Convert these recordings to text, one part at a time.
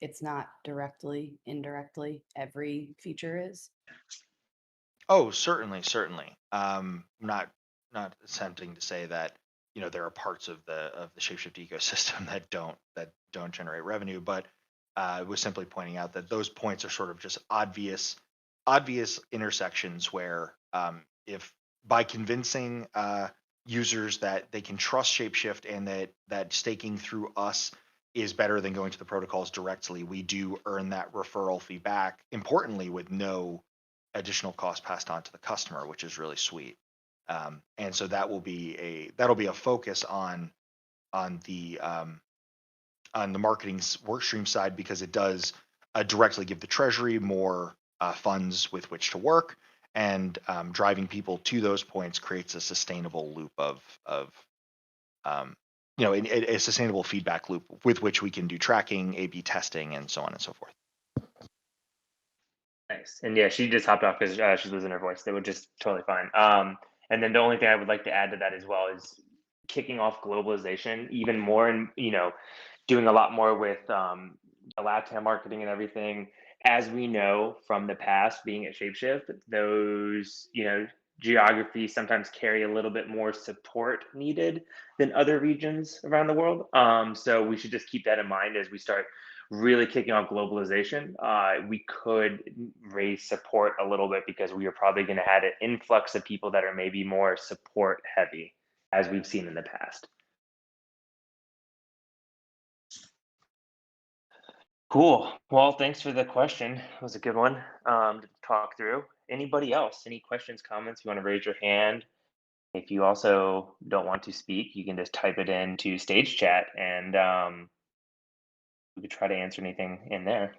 it's not directly, indirectly, every feature is? Oh, certainly, certainly. Not attempting to say that there are parts of the Shapeshift ecosystem that don't generate revenue, but I was simply pointing out that those points are sort of just obvious intersections where if by convincing users that they can trust Shapeshift and that staking through us is better than going to the protocols directly, we do earn that referral fee back. Importantly, with no additional cost passed on to the customer, which is really sweet. And so that'll be a focus on the marketing work stream side, because it does directly give the treasury more funds with which to work, and driving people to those points creates a sustainable loop of um, a sustainable feedback loop with which we can do tracking, A/B testing, and so on and so forth. Nice. And yeah, she just hopped off because she's losing her voice. They were just totally fine. And then the only thing I would like to add to that as well is kicking off globalization even more, and doing a lot more with the LATAM marketing and everything. As we know from the past, being at Shapeshift, those geographies sometimes carry a little bit more support needed than other regions around the world. So we should just keep that in mind as we start really kicking off globalization. We could raise support a little bit because we are probably going to have an influx of people that are maybe more support heavy, as we've seen in the past. Cool. Well, thanks for the question. It was a good one to talk through. Anybody else? Any questions, comments? You want to raise your hand? If you also don't want to speak, you can just type it into stage chat, and we could try to answer anything in there.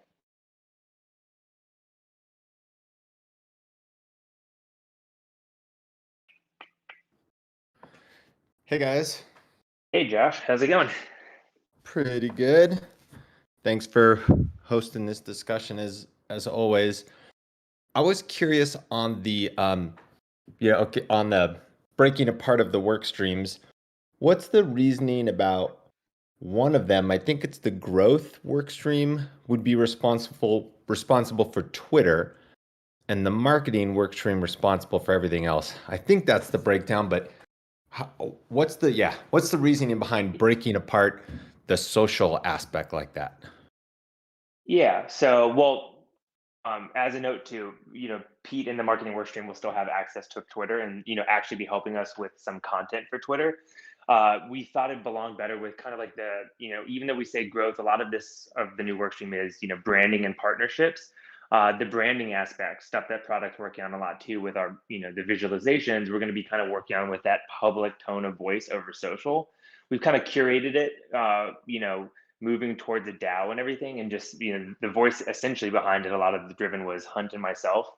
Hey guys, Hey, Josh, how's it going? pretty good. Thanks for hosting this discussion as always. I was curious on the on the breaking apart of the work streams. What's the reasoning about one of them? I think it's the growth work stream would be responsible for Twitter, and the marketing work stream responsible for everything else. I think that's the breakdown, but what's the reasoning behind breaking apart the social aspect like that? Yeah. So, well, as a note too, Pete in the marketing work stream will still have access to Twitter, and actually be helping us with some content for Twitter. We thought it belonged better with kind of like the, even though we say growth, a lot of this of the new work stream is branding and partnerships. The branding aspect, stuff that product's working on a lot too with our, the visualizations. We're going to be kind of working on with that public tone of voice over social. We've kind of curated it, moving towards a DAO and everything, and just the voice essentially behind it. A lot of the driven was Hunt and myself,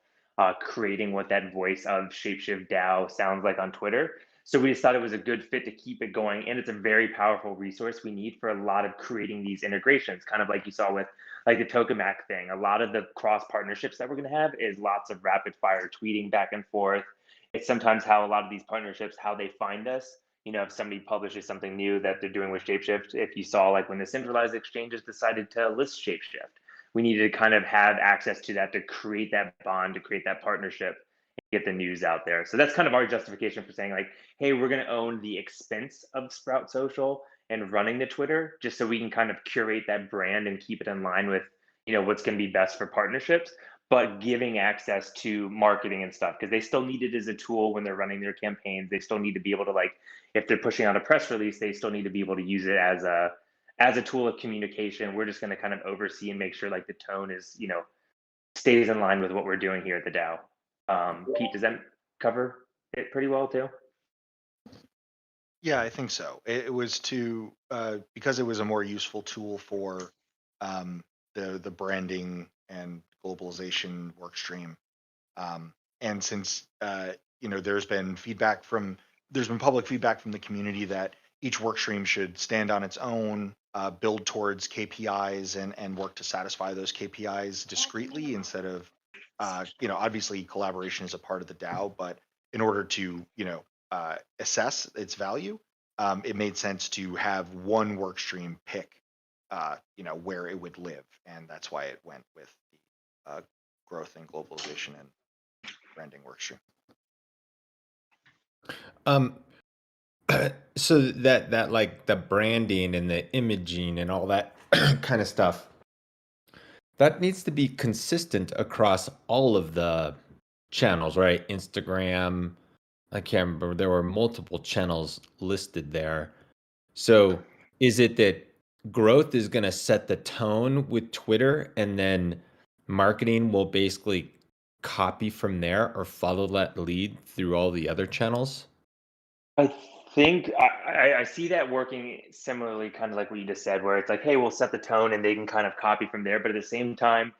creating what that voice of ShapeShift DAO sounds like on Twitter. So we just thought it was a good fit to keep it going, and it's a very powerful resource we need for a lot of creating these integrations, kind of like you saw with like the tokamak thing. A lot of the cross partnerships that we're going to have is lots of rapid fire tweeting back and forth. It's sometimes how a lot of these partnerships, how they find us. If somebody publishes something new that they're doing with Shapeshift, if you saw like when the centralized exchanges decided to list Shapeshift, we needed to kind of have access to that to create that bond, to create that partnership, and get the news out there. So that's kind of our justification for saying like, hey, we're going to own the expense of Sprout Social and running the Twitter, just so we can kind of curate that brand and keep it in line with what's going to be best for partnerships, but giving access to marketing and stuff, because they still need it as a tool when they're running their campaigns. They still need to be able to, like, if they're pushing out a press release, they still need to be able to use it as a tool of communication. We're just going to kind of oversee and make sure like the tone is stays in line with what we're doing here at the DAO. Pete, does that cover it pretty well too? Yeah, I think so. It was because it was a more useful tool for the branding and globalization work stream. And since there's been public feedback from the community that each work stream should stand on its own, build towards KPIs, and work to satisfy those KPIs discreetly instead of obviously collaboration is a part of the DAO, but in order to assess its value, it made sense to have one work stream pick where it would live, and that's why it went with the growth and globalization and branding workstream. So that like the branding and the imaging and all that kind of stuff, that needs to be consistent across all of the channels, right? Instagram, I can't remember. There were multiple channels listed there. So is it that growth is going to set the tone with Twitter and then marketing will basically copy from there or follow that lead through all the other channels? I think I see that working similarly, kind of like what you just said, where it's like, hey, we'll set the tone and they can kind of copy from there. But at the same time,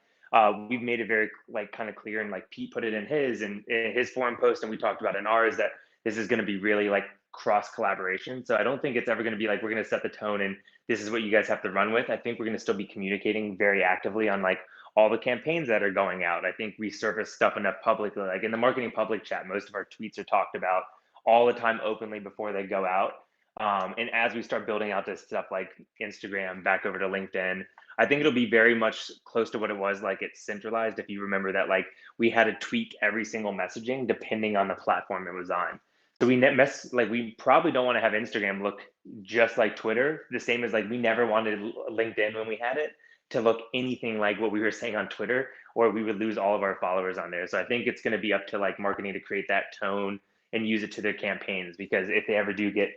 we've made it very like kind of clear, and like Pete put it in his forum post, and we talked about in ours, that this is going to be really like cross collaboration. So I don't think it's ever going to be like we're going to set the tone and this is what you guys have to run with. I think we're going to still be communicating very actively on like all the campaigns that are going out. I think we surface stuff enough publicly, like in the marketing public chat, most of our tweets are talked about all the time openly before they go out. And as we start building out this stuff like Instagram back over to LinkedIn, I think it'll be very much close to what it was like it's centralized. If you remember that, like we had to tweak every single messaging depending on the platform it was on. So we probably don't want to have Instagram look just like Twitter, the same as like we never wanted LinkedIn when we had it to look anything like what we were saying on Twitter, or we would lose all of our followers on there. So I think it's going to be up to like marketing to create that tone and use it to their campaigns, because if they ever do get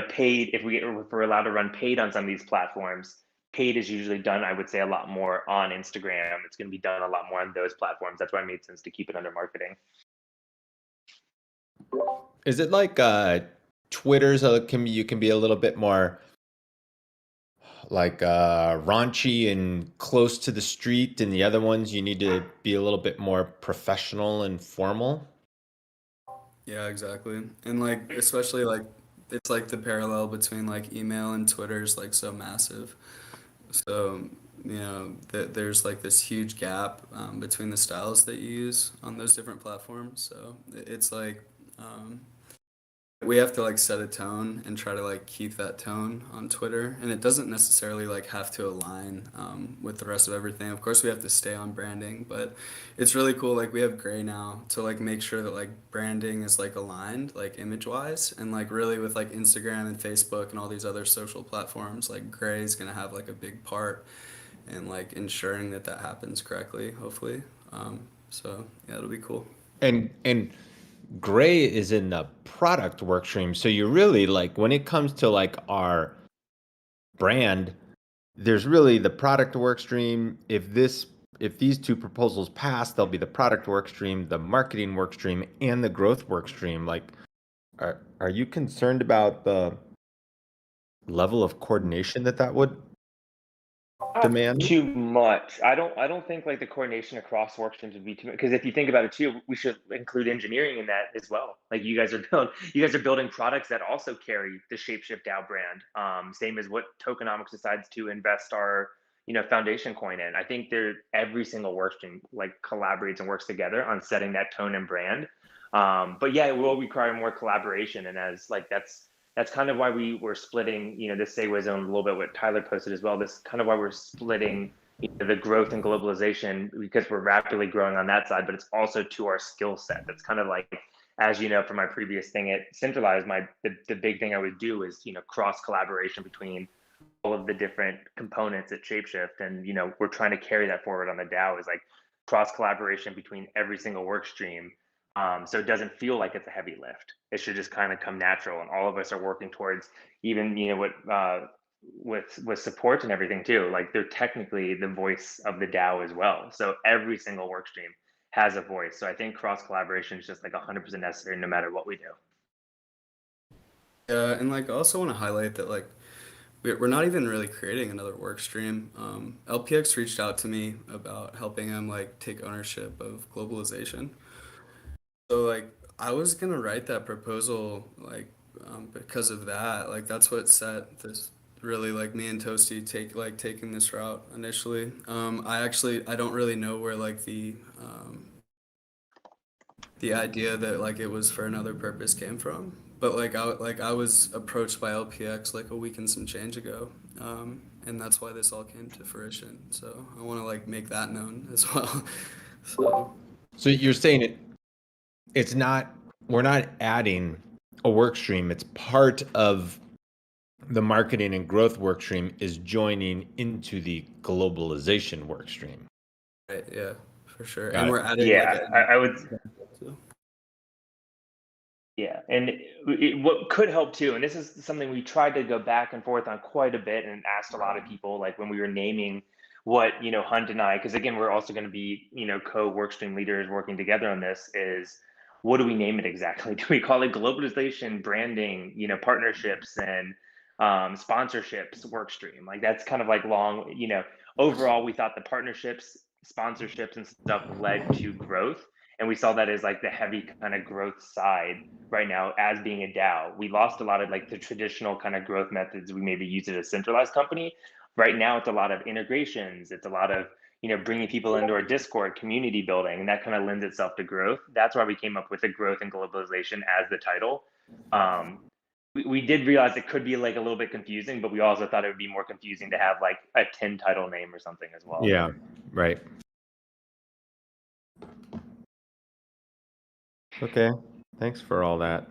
paid, if we're allowed to run paid on some of these platforms, paid is usually done, I would say, a lot more on Instagram. It's going to be done a lot more on those platforms. That's why it made sense to keep it under marketing. Is it like Twitter, so you can be a little bit more like raunchy and close to the street, and the other ones you need to be a little bit more professional and formal? Yeah, exactly. And like especially like it's like the parallel between like email and Twitter is like so massive. So, there's like this huge gap between the styles that you use on those different platforms. So it's like we have to like set a tone and try to like keep that tone on Twitter, and it doesn't necessarily like have to align with the rest of everything. Of course, we have to stay on branding, but it's really cool. Like we have Gray now to like make sure that like branding is like aligned, like image wise, and like really with like Instagram and Facebook and all these other social platforms, like Gray is gonna have like a big part in like ensuring that that happens correctly. Hopefully, so yeah, it'll be cool. And Gray is in the product work stream. So you really like when it comes to like our brand, there's really the product work stream. If these two proposals pass, there'll be the product work stream, the marketing work stream, and the growth work stream. Like, are you concerned about the level of coordination that would demand? Too much. I don't think like the coordination across work streams would be too much, because if you think about it too, we should include engineering in that as well. Like you guys are building products that also carry the ShapeShift DAO brand. Same as what tokenomics decides to invest our foundation coin in. I think every single work stream like collaborates and works together on setting that tone and brand. But yeah, it will require more collaboration, and as like that's kind of why we were splitting, this segues on a little bit what Tyler posted as well. This kind of why we're splitting the growth and globalization, because we're rapidly growing on that side, but it's also to our skill set. That's kind of like, as you know, from my previous thing at Centralized, the big thing I would do is, cross collaboration between all of the different components at ShapeShift. And, we're trying to carry that forward on the DAO, is like cross collaboration between every single work stream. So it doesn't feel like it's a heavy lift. It should just kind of come natural, and all of us are working towards, even with support and everything too. Like they're technically the voice of the DAO as well. So every single work stream has a voice. So I think cross collaboration is just like 100% necessary no matter what we do. Yeah, and like I also want to highlight that like we're not even really creating another work stream. LPX reached out to me about helping him like take ownership of globalization. So like I was gonna write that proposal like because of that. Like that's what set this really like me and Toasty taking this route initially. I don't really know where like the idea that like it was for another purpose came from. But like I was approached by LPX like a week and some change ago. and that's why this all came to fruition. So I want to like make that known as well. So you're saying it's not, we're not adding a work stream. It's part of the marketing and growth work stream is joining into the globalization work stream. Right, yeah, for sure. Got And it. we're adding Yeah, I would. so. Yeah, and what could help too, and this is something we tried to go back and forth on quite a bit, and asked a lot of people, like when we were naming what Hunt and I, because again we're also going to be co-work stream leaders working together on this. Is what do we name it exactly? Do we call it globalization, branding, partnerships, and sponsorships work stream? Like that's kind of like long. Overall, we thought the partnerships, sponsorships, and stuff led to growth. And we saw that as like the heavy kind of growth side right now as being a DAO. We lost a lot of like the traditional kind of growth methods we maybe use at a centralized company. Right now, it's a lot of integrations. It's a lot of bringing people into our Discord, community building, and that kind of lends itself to growth. That's why we came up with the growth and globalization as the title. We did realize it could be like a little bit confusing, but we also thought it would be more confusing to have like a 10 title name or something as well. Yeah, right. Okay, thanks for all that.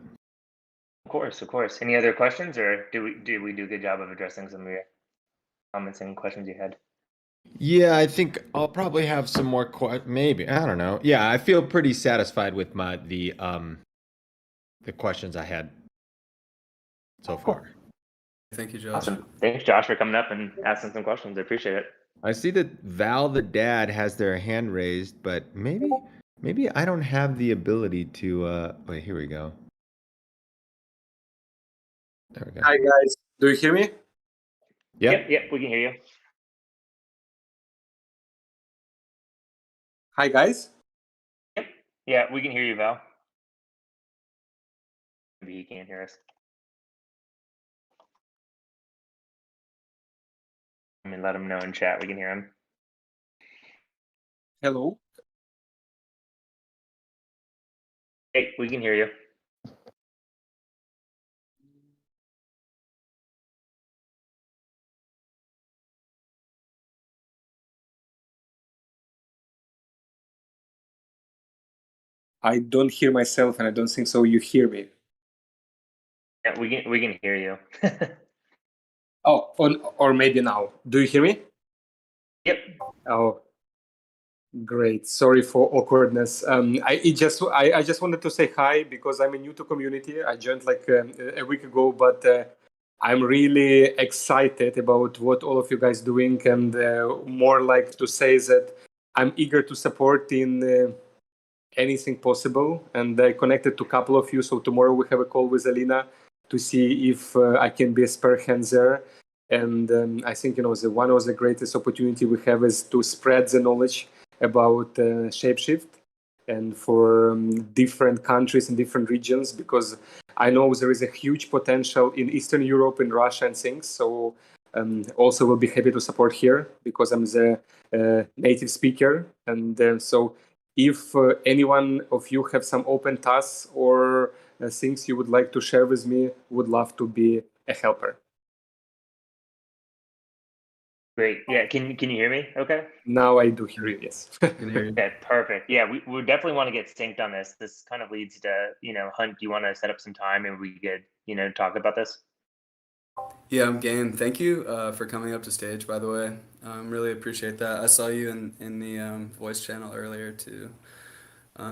Of course. Any other questions, or did we do a good job of addressing some of your comments and questions you had? Yeah, I think I'll probably have some more maybe. I don't know. Yeah, I feel pretty satisfied with the questions I had so far. Thank you, Josh. Awesome. Thanks, Josh, for coming up and asking some questions. I appreciate it. I see that Val the dad has their hand raised, but maybe I don't have the ability to wait, here we go. There we go. Hi guys, do you hear me? Yep. Yep, we can hear you. Hi guys. Yep. Yeah, we can hear you, Val. Maybe he can't hear us. I mean, let him know in chat we can hear him. Hello. Hey, we can hear you. I don't hear myself and I don't think so you hear me. Yeah, we can hear you. Oh, or maybe now. Do you hear me? Yep. Oh, great. Sorry for awkwardness. I just wanted to say hi because I'm new to community. I joined like a week ago, but I'm really excited about what all of you guys doing, and more like to say that I'm eager to support in anything possible. And I connected to a couple of you, so tomorrow we have a call with Alina to see if I can be a spare hand there. And I think one of the greatest opportunity we have is to spread the knowledge about ShapeShift and for different countries and different regions, because I know there is a huge potential in Eastern Europe, in Russia and things. So also will be happy to support here because I'm the native speaker. And so if anyone of you have some open tasks or things you would like to share with me, would love to be a helper. Great. Yeah. Can you hear me? Okay. Now I do hear you. Yes. Can hear you. Okay. Perfect. Yeah. We definitely want to get synced on this. This kind of leads to Hunt. Do you want to set up some time and we could talk about this? Yeah, I'm game. Thank you for coming up to stage, by the way. Really appreciate that. I saw you in the voice channel earlier too.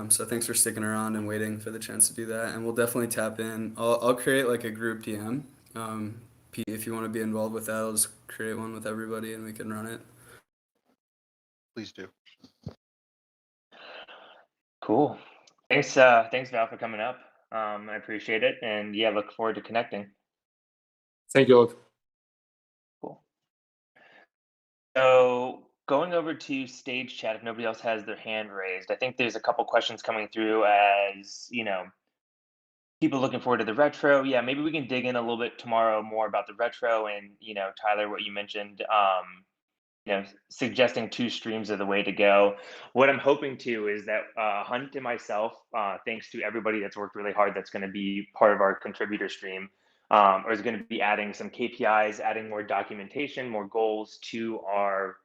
So thanks for sticking around and waiting for the chance to do that. And we'll definitely tap in. I'll create like a group DM. Pete, if you want to be involved with that, I'll just create one with everybody and we can run it. Please do. Cool. Thanks, Val, for coming up. I appreciate it, and yeah, look forward to connecting. Thank you all. Cool. So going over to stage chat, if nobody else has their hand raised, I think there's a couple questions coming through as people looking forward to the retro. Yeah, maybe we can dig in a little bit tomorrow more about the retro, and Tyler, what you mentioned. Suggesting 2 streams are the way to go. What I'm hoping to is that Hunt and myself, thanks to everybody that's worked really hard, that's going to be part of our contributor stream. or is going to be adding some KPIs, adding more documentation, more goals to our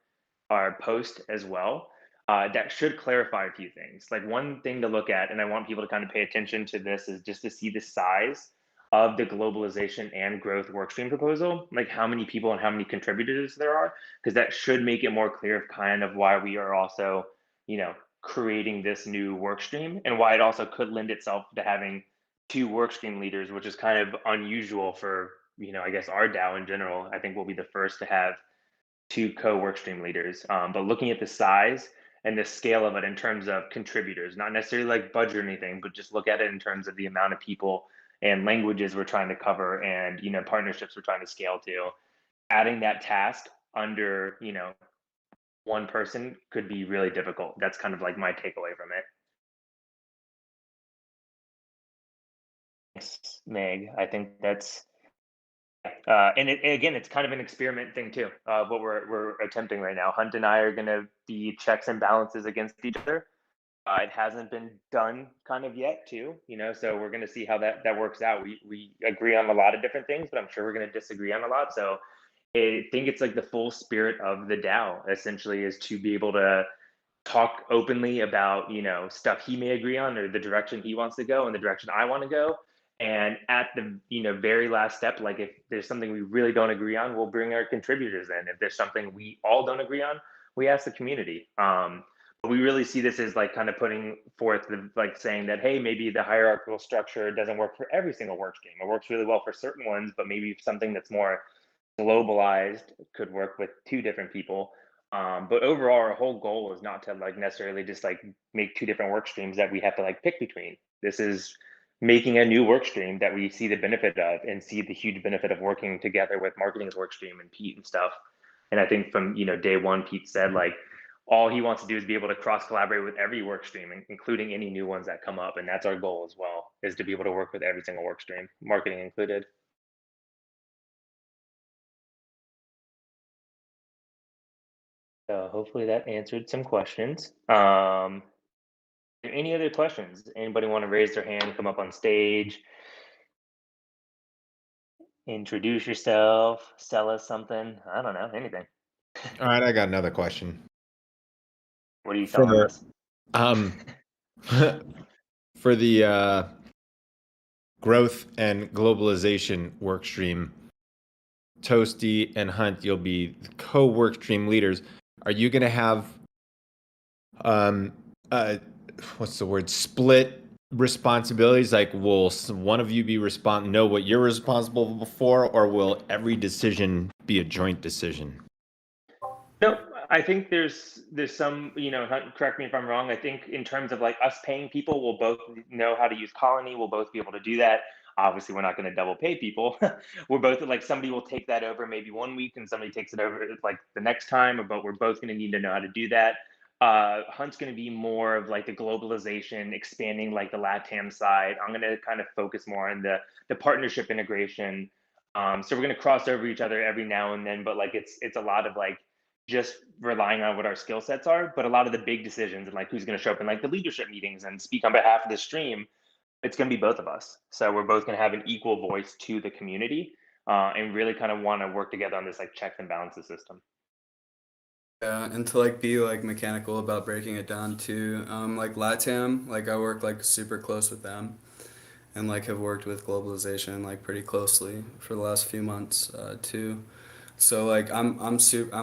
post as well. That should clarify a few things. Like one thing to look at, and I want people to kind of pay attention to this, is just to see the size of the globalization and growth workstream proposal, like how many people and how many contributors there are, because that should make it more clear of kind of why we are also, creating this new workstream, and why it also could lend itself to having two workstream leaders, which is kind of unusual for, I guess our DAO in general. I think we'll be the first to have two co-workstream leaders. But looking at the size and the scale of it in terms of contributors, not necessarily like budget or anything, but just look at it in terms of the amount of people and languages we're trying to cover, and partnerships we're trying to scale to. Adding that task under one person could be really difficult. That's kind of like my takeaway from it. Thanks, Meg. I think that's and again, it's kind of an experiment thing too. What we're attempting right now. Hunt and I are going to be checks and balances against each other. It hasn't been done kind of yet too, so we're going to see how that works out. We agree on a lot of different things, but I'm sure we're going to disagree on a lot. So I think it's like the full spirit of the DAO essentially is to be able to talk openly about stuff he may agree on, or the direction he wants to go and the direction I want to go. And at the very last step, like if there's something we really don't agree on, we'll bring our contributors in. If there's something we all don't agree on, we ask the community. But we really see this as like kind of putting forth like saying that, hey, maybe the hierarchical structure doesn't work for every single work stream. It works really well for certain ones, but maybe something that's more globalized could work with two different people. But overall, our whole goal is not to like necessarily just like make two different work streams that we have to like pick between. This is making a new work stream that we see the benefit of, and see the huge benefit of working together with marketing's work stream and Pete and stuff. And I think from day one, Pete said like all he wants to do is be able to cross collaborate with every work stream, including any new ones that come up. And that's our goal as well, is to be able to work with every single work stream, marketing included. So hopefully that answered some questions. Any other questions? Anybody want to raise their hand, come up on stage, introduce yourself, sell us something? I don't know, anything. All right, I got another question. What are you selling us? For the growth and globalization work stream, Toasty and Hunt, you'll be co-work stream leaders. Are you going to have what's the word, split responsibilities? Like, will one of you be know what you're responsible for, or will every decision be a joint decision? No, I think there's some, Hunt, correct me if I'm wrong. I think in terms of like us paying people, we'll both know how to use Colony. We'll both be able to do that. Obviously, we're not going to double pay people. We're both like, somebody will take that over maybe 1 week and somebody takes it over like the next time, but we're both going to need to know how to do that. Hunt's going to be more of like the globalization, expanding like the LATAM side. I'm going to kind of focus more on the partnership integration. So we're going to cross over each other every now and then, but like it's a lot of like just relying on what our skill sets are, but a lot of the big decisions and like who's going to show up in like the leadership meetings and speak on behalf of the stream, it's going to be both of us. So we're both going to have an equal voice to the community, and really kind of want to work together on this like checks and balances system. Yeah, and to like be like mechanical about breaking it down too. Like LATAM, like I work like super close with them, and like have worked with globalization like pretty closely for the last few months too. So like I'm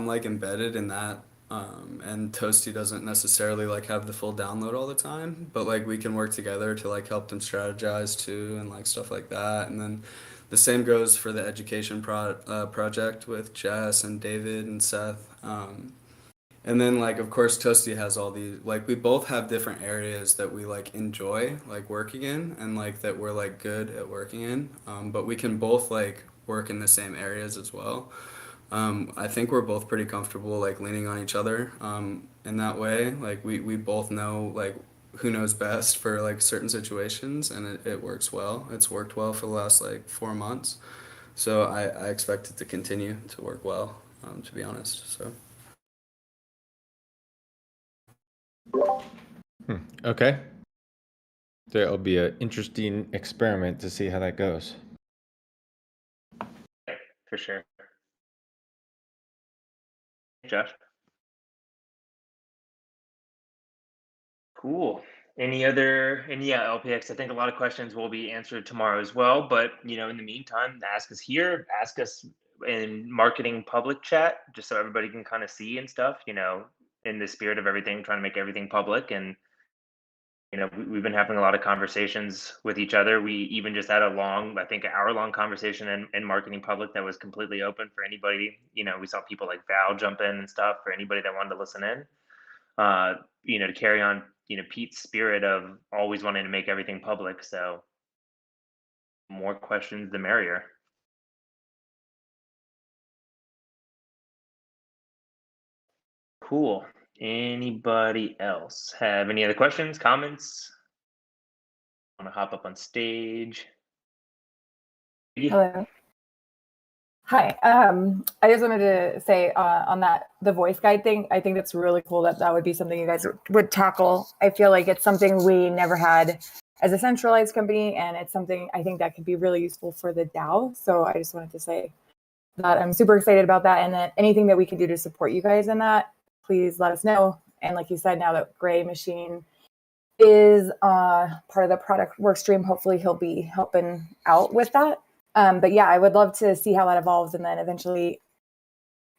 like embedded in that, and Toasty doesn't necessarily like have the full download all the time, but like we can work together to like help them strategize too and like stuff like that. And then the same goes for the education project with Jess and David and Seth. And then like of course Toasty has all these, like we both have different areas that we like enjoy like working in, and like that we're like good at working in, but we can both like work in the same areas as well. I think we're both pretty comfortable like leaning on each other in that way. Like we both know like who knows best for like certain situations, and it works well. It's worked well for the last like 4 months. So I expect it to continue to work well, to be honest. So Okay. That'll be an interesting experiment to see how that goes. for sure. Josh. Cool. Any other, and yeah, LPX, I think a lot of questions will be answered tomorrow as well. But, you know, in the meantime, ask us here, ask us in marketing public chat, just so everybody can kind of see and stuff, you know, in the spirit of everything, trying to make everything public. And, you know, we've been having a lot of conversations with each other. We even just had a long, I think, an hour-long conversation in marketing public that was completely open for anybody. You know, we saw people like Val jump in and stuff for anybody that wanted to listen in. You know, to carry on, you know, Pete's spirit of always wanting to make everything public. So more questions, the merrier. Cool. Anybody else have any other questions, comments? Want to hop up on stage? Hello. Hi. I just wanted to say on that, the voice guide thing, I think that's really cool that would be something you guys would tackle. I feel like it's something we never had as a centralized company, and it's something I think that could be really useful for the DAO. So I just wanted to say that I'm super excited about that, and that anything that we can do to support you guys in that, please let us know. And like you said, now that Gray Machine is part of the product work stream, hopefully he'll be helping out with that. But yeah, I would love to see how that evolves, and then eventually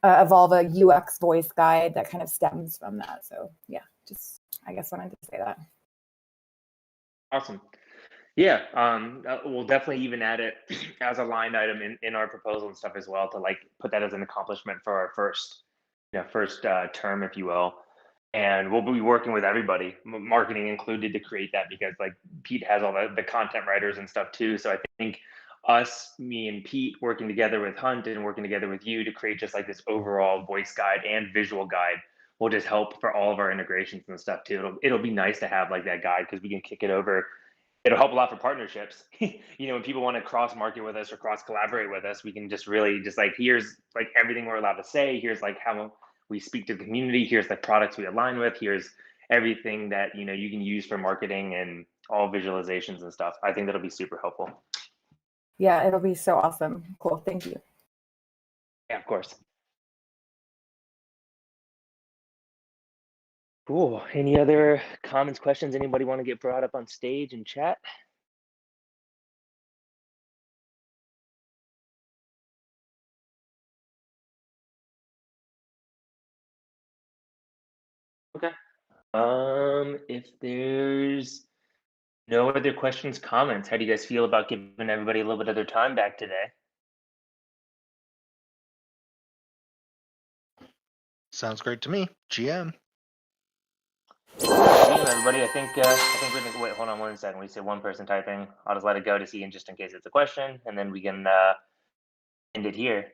evolve a UX voice guide that kind of stems from that. So yeah, just I guess wanted to say that. Awesome. Yeah, we'll definitely even add it as a line item in our proposal and stuff as well, to like put that as an accomplishment for our first term, if you will. And we'll be working with everybody, marketing included, to create that, because like Pete has all the content writers and stuff too. So I think me and Pete working together with Hunt and working together with you to create just like this overall voice guide and visual guide will just help for all of our integrations and stuff too. It'll be nice to have like that guide, because we can kick it over. It'll help a lot for partnerships. You know, when people want to cross market with us or cross collaborate with us, we can just really just like, here's like everything we're allowed to say. Here's like how we speak to the community. Here's the products we align with. Here's everything that, you know, you can use for marketing and all visualizations and stuff. I think that'll be super helpful. Yeah, it'll be so awesome. Cool. Thank you. Yeah, of course. Cool. Any other comments, questions? Anybody want to get brought up on stage and chat? Okay. If there's no other questions, comments, how do you guys feel about giving everybody a little bit of their time back today? Sounds great to me. GM. Everybody, I think we're gonna wait. Hold on one second. We say one person typing. I'll just let it go to see, and just in case it's a question, and then we can end it here.